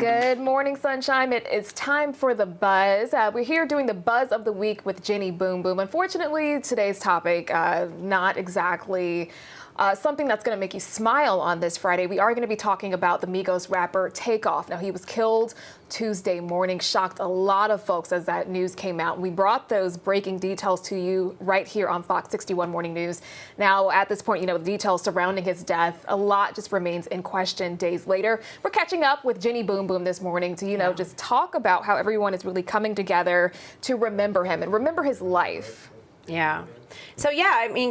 Good morning, sunshine. It is time for the buzz. We're here doing the buzz of the week with Jenny Boom Boom. Unfortunately, today's topic, not exactly something that's going to make you smile on this Friday. We are going to be talking about the Migos rapper Takeoff. Now, he was killed Tuesday morning, shocked a lot of folks as that news came out. We brought those breaking details to you right here on Fox 61 Morning News. Now, at this point, the details surrounding his death, a lot just remains in question days later. We're catching up with Jenny Boom Boom this morning to, just talk about how everyone is really coming together to remember him and remember his life. Yeah. So,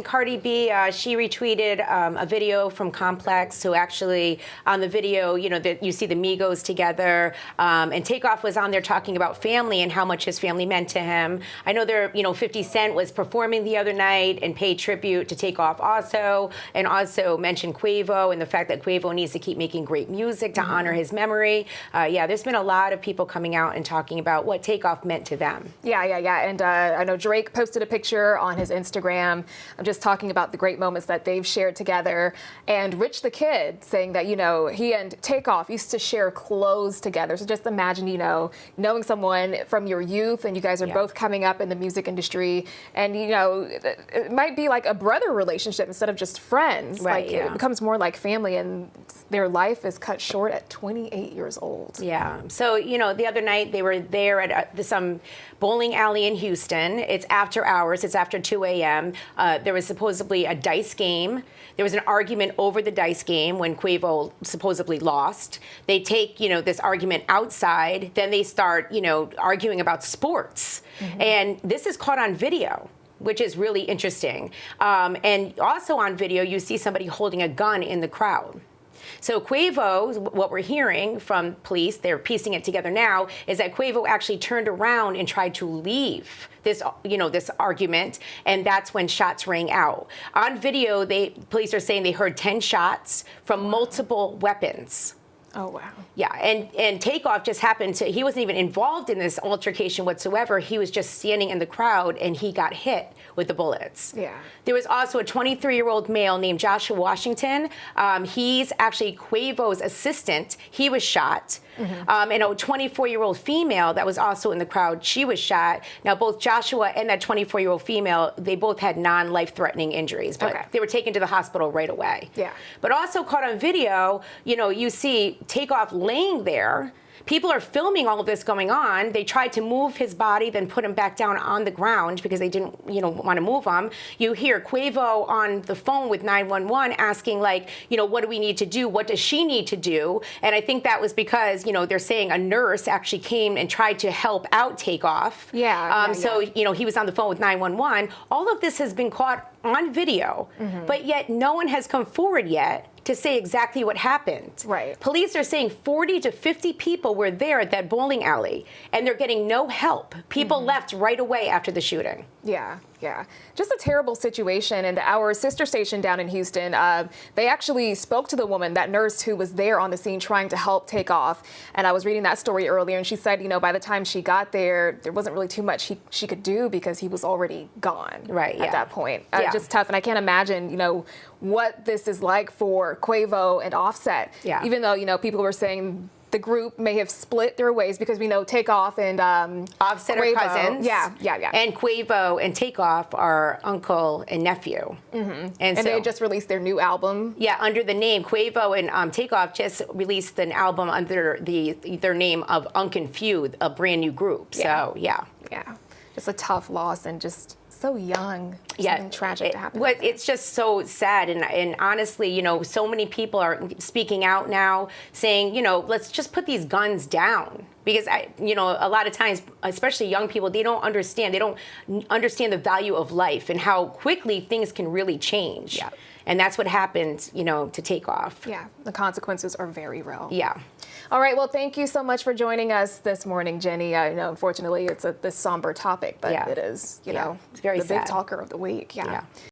Cardi B, she retweeted a video from Complex. So actually on the video, that you see the Migos together, and Takeoff was on there talking about family and how much his family meant to him. I know 50 Cent was performing the other night and paid tribute to Takeoff also, and also mentioned Quavo and the fact that Quavo needs to keep making great music to honor his memory. There's been a lot of people coming out and talking about what Takeoff meant to them. Yeah. And I know Drake posted a picture on his Instagram. I'm just talking about the great moments that they've shared together. And Rich the Kid saying that, he and Takeoff used to share clothes together. So just imagine, knowing someone from your youth and you guys are both coming up in the music industry. And, it might be like a brother relationship instead of just friends. Right, It becomes more like family, and their life is cut short at 28 years old. Yeah. So, the other night they were there at some bowling alley in Houston. It's after hours. It's after 2 a.m. There was supposedly a dice game. There was an argument over the dice game when Quavo supposedly lost. They take, this argument outside. Then they start, arguing about sports. And this is caught on video, which is really interesting. And also on video, you see somebody holding a gun in the crowd. So Quavo, what we're hearing from police, they're piecing it together now, is that Quavo actually turned around and tried to leave this, this argument, and that's when shots rang out. On video, police are saying they heard 10 shots from multiple weapons. Oh, wow. Yeah, and Takeoff just happened to, he wasn't even involved in this altercation whatsoever. He was just standing in the crowd, and he got hit with the bullets. Yeah. There was also a 23-year-old male named Joshua Washington. He's actually Quavo's assistant. He was shot. And a 24-year-old female that was also in the crowd, she was shot. Now, both Joshua and that 24-year-old female, they both had non-life-threatening injuries, but they were taken to the hospital right away. Yeah. But also caught on video, you see Takeoff laying there. People are filming all of this going on. They tried to move his body, then put him back down on the ground because they didn't, want to move him. You hear Quavo on the phone with 911 asking, what do we need to do? What does she need to do? And I think that was because, they're saying a nurse actually came and tried to help out Takeoff. So, he was on the phone with 911. All of this has been caught on video, but yet no one has come forward yet to say exactly what happened. Right. Police are saying 40 to 50 people were there at that bowling alley, and they're getting no help. People left right away after the shooting. Yeah. Just a terrible situation. And our sister station down in Houston, they actually spoke to the woman, that nurse who was there on the scene trying to help Takeoff. And I was reading that story earlier, and she said, by the time she got there, there wasn't really too much she could do because he was already gone at that point. Just tough. And I can't imagine, what this is like for Quavo and Offset. Yeah. Even though, people were saying the group may have split their ways because we know Takeoff and Offset Quavo are cousins. Yeah. And Quavo and Takeoff are uncle and nephew. And so they just released their new album. Yeah, under the name Quavo and Takeoff just released an album under their name of Unconfused, a brand new group. So yeah, just a tough loss and just so young. Something tragic to happen. It's just so sad, and honestly, so many people are speaking out now, saying, let's just put these guns down. Because a lot of times, especially young people, they don't understand. They don't understand the value of life and how quickly things can really change. Yeah. And that's what happened, to Takeoff. Yeah, the consequences are very real. Yeah. All right, well, thank you so much for joining us this morning, Jenny. I know, unfortunately, it's this somber topic, but it is, it's very the sad. big talker of the week. Yeah.